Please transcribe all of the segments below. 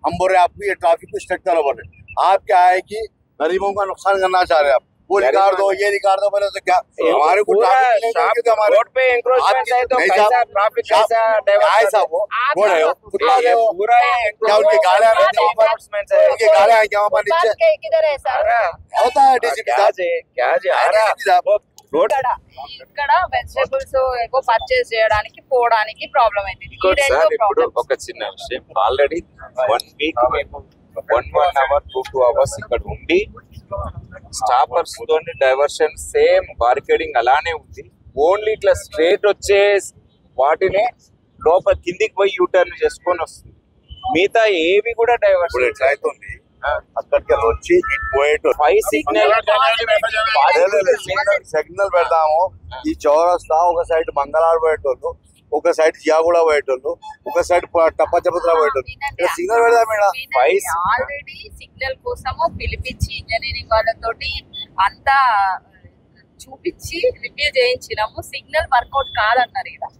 हम बोल रहे हैं आपको ये ट्रैफिक को स्ट्रिक्ट करो बोल रहे। आप क्या है कि गरीबों का नुकसान करना चाह रहे हैं आप, वो रिकॉर्ड दो ये रिकॉर्ड दो बोले तो क्या हमारे को हमारे रोड पे इंक्रोचमेंट है तो कैसा ट्रैफिक कैसा ऐसा वो बोल रहे हो पूरा क्या उनकी गाड़ियां उनकी गाड़ियां हैं क्या वहाँ पर नीचे किधर है सर? होता है डीसीपी साहब రోడ్ ఇక్కడ వెజిటబుల్స్ ఎక్కువ పర్చేస్ చేయడానికి పోవడానికి ప్రాబ్లం అవుతుంది. సార్ ఇప్పుడు ఒక చిన్న విషయం, ఆల్రెడీ 1 వీక్ మేము 1 అవర్ 2 అవర్స్ ఇక్కడ ఉండి స్టాపర్స్ తోని డైవర్షన్ సేమ్ బార్కెడింగ్ అలానే ఉంది. ఓన్లీ ఇట్లా స్ట్రేట్ వచ్చే వాటినే లోపల కిందికి పోయి యూటర్న్ చేసుకొని వస్తుంది. మిగతా ఏవి కూడా డైవర్షన్ ఎట్లా అవుతుంది అక్కడికి వచ్చి పోయేటో 5 సిగ్నల్ సిగ్నల్ పెడతాము. ఈ చౌరస్తా ఒక సైడ్ మంగళారు పోయేటోళ్ళు, ఒక సైడ్ జియాగూడ పోయేటోళ్ళు, ఒక సైడ్ టప్పచపత్ర పోయేటోళ్ళు. సిగ్నల్ పెడదాం ఆల్రెడీ సిగ్నల్ కోసము పిలిపించి ఇంజనీరింగ్ వాళ్ళతోటి అంతా చూపించి రివ్యూ చేయించినాము. సిగ్నల్ వర్కౌట్ కాదన్నారు, ఇక్కడ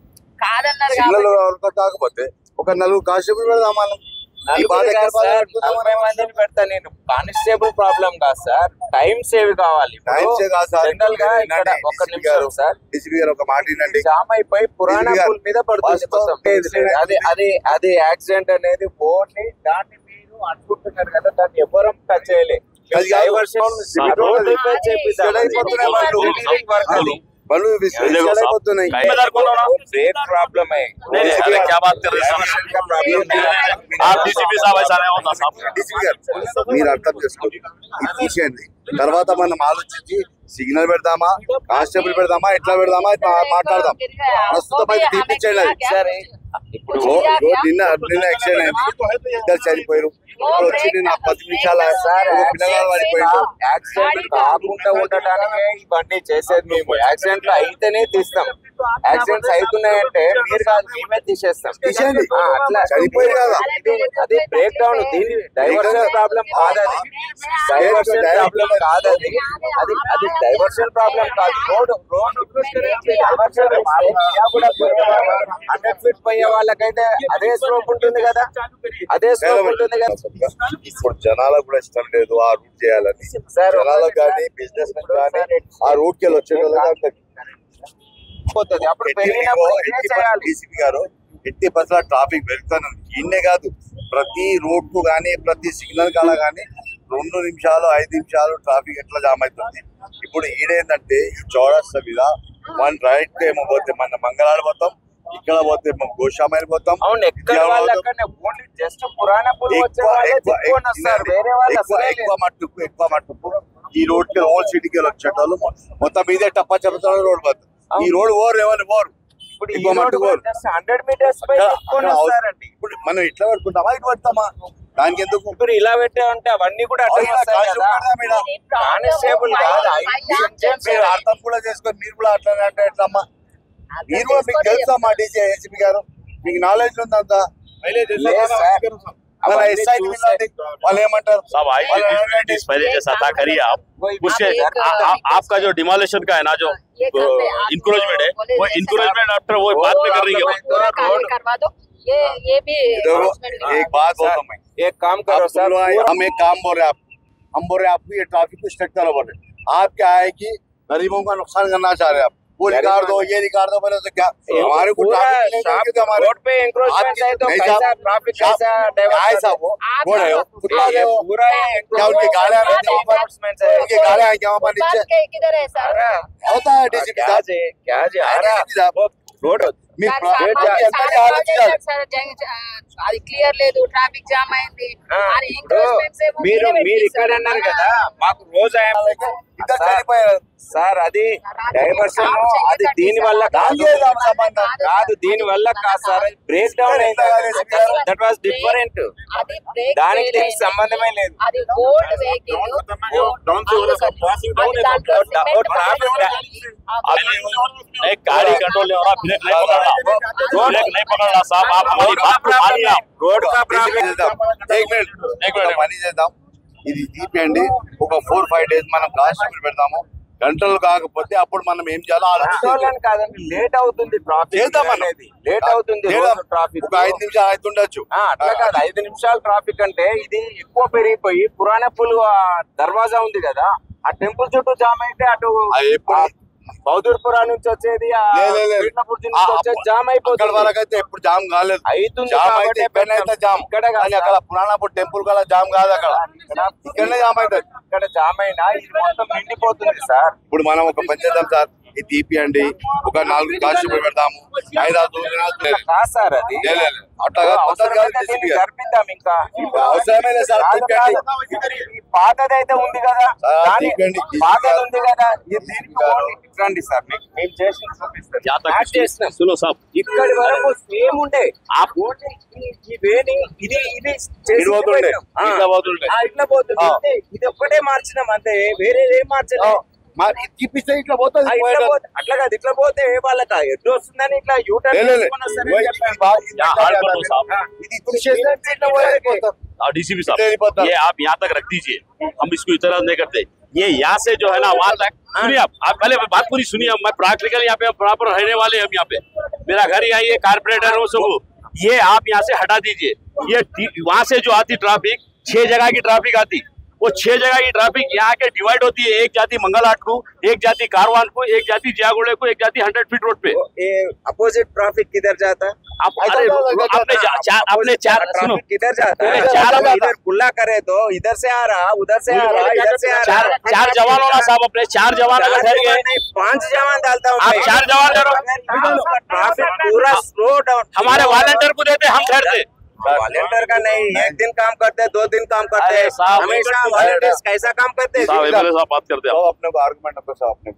కాదన్నారు. సిగ్నల్ వర్కౌట్ కాకపోతే ఒక 4 కానిస్టేబుల్ పెడదాం మనం. పెడతా నేను కానిస్టేబుల్ ప్రాబ్లం కాదు సార్, టైం సేవ్ కావాలి. జనరల్ గా ఇక్కడ ఒక నిమిషం సార్, డీసీపీ గారు ఒక మాట వినండి. జామ్ అయిపోయి పురాణా పూల్ మీద పడుతుంది. అది యాక్సిడెంట్ అనేది ఓన్లీ దాన్ని మీరు అనుకుంటున్నారు కదా, దాన్ని ఎవరు టచ్ చేయలేదు. बलू विस्तारित ब्रेक प्रॉब्लम है। अरे क्या बात कर रहे हैं, आप डीसीपी साहब ऐसा नहीं होता साहब। डीसीपी గారు మీరు అర్థం చేసుకోండి, ఇది తీసేయండి. తర్వాత మనం ఆలోచించి సిగ్నల్ పెడదామా కానిస్టేబుల్ పెడదామా ఎట్లా పెడదామా మాట్లాడదాం. ప్రస్తుతం అయితే తీపించండి. సరే ఇప్పుడు నిన్న యాక్సిడెంట్ అయింది, ఇద్దరు చనిపోయారు. ఇప్పుడు వచ్చి నిన్న 10 నిమిషాల పిల్లగాడు పడిపోయాడు. యాక్సిడెంట్ కాకుండా ఉండటానికి ఇవన్నీ చేసేది మేము. యాక్సిడెంట్లు అయితేనే తీస్తాం, యాక్సిడెంట్స్ అవుతున్నాయంటే మీరు కాదు మేమే తీసేస్తాం. తీసేయండి, అట్లా చనిపోయారు కదా, అది బ్రేక్ డౌన్. దీని డైవర్షన్ ప్రాబ్లం కాదు, అది డైవర్షన్ ప్రాబ్లం కాదు, అది డైవర్షన్ ప్రాబ్లం కాదు. రోడ్ 100 ఫీట్ పోయే వాళ్ళకైతే అదే స్లోప్ ఉంటుంది కదా, అదే స్లోప్ ఉంటుంది కదా. ఇప్పుడు జనాలకు కూడా ఇష్టం లేదు ఆ రూట్ చేయాలని. జనాలకు కానీ బిజినెస్ కానీ ఆ రూట్ కి వచ్చేటోళ్ళకి అప్పుడు డీసీపీ గారు 80% ట్రాఫిక్ పెరుగుతాను. ఇన్నే కాదు, ప్రతి రోడ్ కు కానీ ప్రతి సిగ్నల్ కాడ కానీ 2 నిమిషాలు 5 నిమిషాలు ట్రాఫిక్ ఎట్లా జామ్ అవుతుంది. ఇప్పుడు ఈడేందంటే ఈ చౌరస్తా మీద 1 రైట్ ఏమో పోతే మన మంగళాడు పోతాం, ఇక్కడ పోతే గోషామైలు పోతాం. ఎక్కువ మట్టుకు ఈ రోడ్ కి ఓల్డ్ సిటీకి వచ్చేటోళ్ళు మొత్తం మీదే టప్ప చెప్తాడు రోడ్ పోతుంది. ఈ రోడ్ ఓరు ఎవరు ఓరు ఎక్కువ మట్టుకు ఓరు. 100 మీటర్స్ ఇప్పుడు మనం ఇట్లా పెట్టుకుంటామా ఇటు పెడతామా, దానికి ఎందుకు ఇప్పుడు ఇలా పెట్టామంటే అవన్నీ కూడా కానిస్టేబుల్ మీరు అర్థం కూడా చేసుకొని మీరు కూడా అట్లా అంటే ఎట్లమ్మా. మీరు కూడా మీకు తెలుసమ్మా డీసీపీ గారు, మీకు నాలెడ్జ్ ఉందంతా. వాళ్ళు ఏమంటారు पहले जैसा था करिए आप उससे आपका जो डिमोलिशन का है ना, जो इंक्रोचमेंट है वो इंक्रोचमेंट आफ्टर वो बात में कर रही है। ये भी एक बात बोलता हूँ, एक काम करो सर, हम एक काम बोल रहे हैं हम बोल रहे हैं आपको ये ट्रैफिक को स्ट्रिक्ट करो बोल रहे। आप क्या है कि गरीबों का नुकसान करना चाह रहे हैं आप, वो रिकॉर्ड दो ये रिकॉर्ड दो बोले तो क्या हमारे को रोड पे इंक्रोचमेंट है तो कैसा ट्रैफिक कैसा ऐसा वो बोल रहे हो पूरा क्या उनकी गाड़ियां उनकी गाड़ियां हैं क्या वहाँ पर नीचे किधर है सर? होता है डीसीपी साहब रोड అది క్లియర్ లేదు, ట్రాఫిక్ జామ్ అయింది. మీరు ఇక్కడ అన్నారు కదా, మాకు రోజు సార్ అది డైవర్షన్, అది దీని వల్ల కాదు, దీని వల్ల కాదు సార్, బ్రేక్ డౌన్ అయింది. దట్ వాస్ డిఫరెంట్, దానికి దీనికి సంబంధమే లేదు. गाड़ी कंट्रोल नहीं हो रहा, ब्रेक नहीं पकड़ना साहब, आप हमारी बात को मानिए। రోడ్ కా ప్రాబ్లం. एक मिनट పని చేద్దాం, ఇది తీపియండి. ఒక 4-5 డేస్ మనం కానిస్టేబుల్ పెడతాము. గంటలు కాకపోతే అప్పుడు మనం ఏం చేయాలో కంట్రోల్ కాదండి, లేట్ అవుతుంది ట్రాఫిక్ చేద్దాం మనం. అనేది, లేట్ అవుతుంది ట్రాఫిక్. ఒక 5 నిమిషాలు అవుతుండొచ్చు. అట్లా కాదు, 5 నిమిషాలు ట్రాఫిక్ అంటే ఇది ఎక్కువ పెరిగిపోయి పురాణపుల్ దర్వాజా ఉంది కదా, ఆ టెంపుల్ చుట్టూ జామ్ అయితే అటు బౌద్ధపురా నుంచి వచ్చేది జామ్ అయిపోతుంది. వరకు అయితే ఎప్పుడు జామ్ కాలేదు, జామ్ అయితే ఎక్కడైతే జామ్ ఇక్కడ కానీ అక్కడ పురాణపూర్ టెంపుల్ కల్లా జామ్ కాదు, అక్కడ ఇక్కడనే జామ్ అవుతుంది. ఇక్కడ జామ్ అయినా ఇది మొత్తం నిండిపోతుంది సార్. ఇప్పుడు మనం ఒక పని చేద్దాం సార్, ఇది తీపియండి, ఒక 4 కానిస్టేబుల్ పెడదాము, 5-6 కాదు సార్ అది జరిపిద్దాం. ఇంకా అవసరమే లేదు సార్, పాతదైతే ఉంది కదా, పాతది ఉంది కదా, రండి సార్ మేము చేసిన सुनो साहब, ఇక్కడి వరకు సేమ్ ఉండే ఈ వేణి ఇది ఇట్లా పోతుండే. ఇట్లా పోతుంది. ఇది ఒక్కటే మార్చినాం అంతే, వేరే ఏం మార్చలేదు. చూపిస్తే ఇట్లా పోతుంది. అట్లా కాదు, ఇట్లా పోతే వాళ్ళకి ఎడ్డు వస్తుందని ఇట్లా యూటర్న్ डीसीपी साहब, ये आप यहाँ तक रख दीजिए, हम इसको इतना नहीं करते। ये यहाँ से जो है ना वहाँ तक, सुनिए आप पहले बात पूरी सुनिए। मैं प्रैक्टिकल यहाँ पे बराबर रहने वाले हम यहाँ पे, मेरा घर यहाँ, ये कारपोरेटर हो सब, ये आप यहाँ से हटा दीजिए। ये वहाँ से जो आती ट्रैफिक 6 जगह की ट्रैफिक आती, वो 6 जगह की ट्रैफिक यहाँ के डिवाइड होती है। एक जाती मंगलहाट को, एक जाती कारवान को, एक जाती जियागोड़े को, एक जाती 100 फीट रोड पे। अपोजिट ट्रैफिक किधर जाता है? अपने चार सुनो किधर जाता है? इधर खुला करे तो इधर से आ रहा, उधर से आ रहा, इधर से आ रहा। 4 जवान होना साहब, अपने 4 जवान अगर ठहर गए, 5 जवान डालता हूँ, आप 4 जवान ले लो, ट्रैफिक पूरा स्लो डाउन। हमारे वॉलंटियर को देते, हम ठहरते। वॉलंटियर का नहीं, 1 दिन काम करते, 2 दिन काम करते, हमेशा वॉलंटियर्स कैसा काम करते हैं? साहब बात करते हैं अपने को आर्गुमेंट रखो साहब, अपने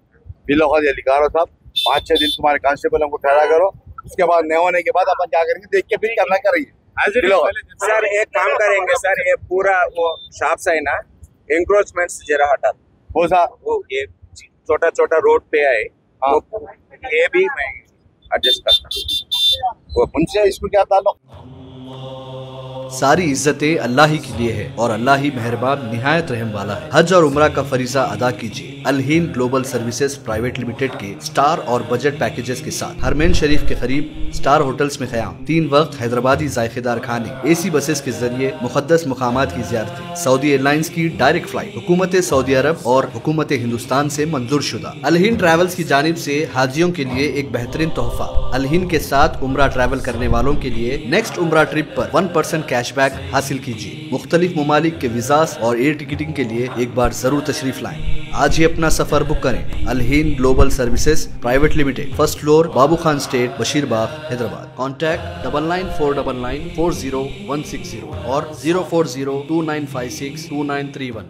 बिलो का लिखा रहो साहब, 5-6 दिन तुम्हारे कांस्टेबल को ठहरा करो, उसके बाद नहीं होने के बाद अपन क्या करेंगे, देख के फिर करना करेंगे सर। एक काम करेंगे सर, ये पूरा वो शॉप्स है ना, इंक्रोचमेंट्स जरा हटा दो, वो ये छोटा छोटा रोड पे आए, ये भी मैं एडजस्ट करता हूँ। वो उनसे इसको क्या ताल्लुक? सारी इज्जतें अल्लाह ही के लिए है और अल्लाह ही मेहरबान निहायत रहम वाला है। हज और उम्रा का फरीजा अदा कीजिए अलहीन ग्लोबल सर्विसेज प्राइवेट लिमिटेड के स्टार और बजट पैकेजेस के साथ। हरमैन शरीफ के करीब स्टार होटल्स में क़याम, 3 वक्त हैदराबादी जायकेदार खाने, AC बसेस के जरिए मुक़द्दस मुकामात की ज़ियारतें, सऊदी एयरलाइंस की डायरेक्ट फ्लाइट, हुकूमत सऊदी अरब और हुकूमत हिंदुस्तान से मंजूर शुदा। अलहीन ट्रैवल्स की जानिब से हाजियों के लिए एक बेहतरीन तोहफा। अलहीन के साथ उम्रा ट्रैवल करने वालों के लिए नेक्स्ट उम्रा ट्रिप पर 1% कैशबैक हासिल कीजिए। मुख्तलिफ ममालिक के वीज़ास और एयर टिकटिंग के लिए एक बार जरूर तशरीफ लाएं। आज ही अपना सफर बुक करें। Alheen global services private limited, 1st floor, Babu Khan estate, Basheerbagh, Hyderabad. Contact 9949940160 और 04029562931।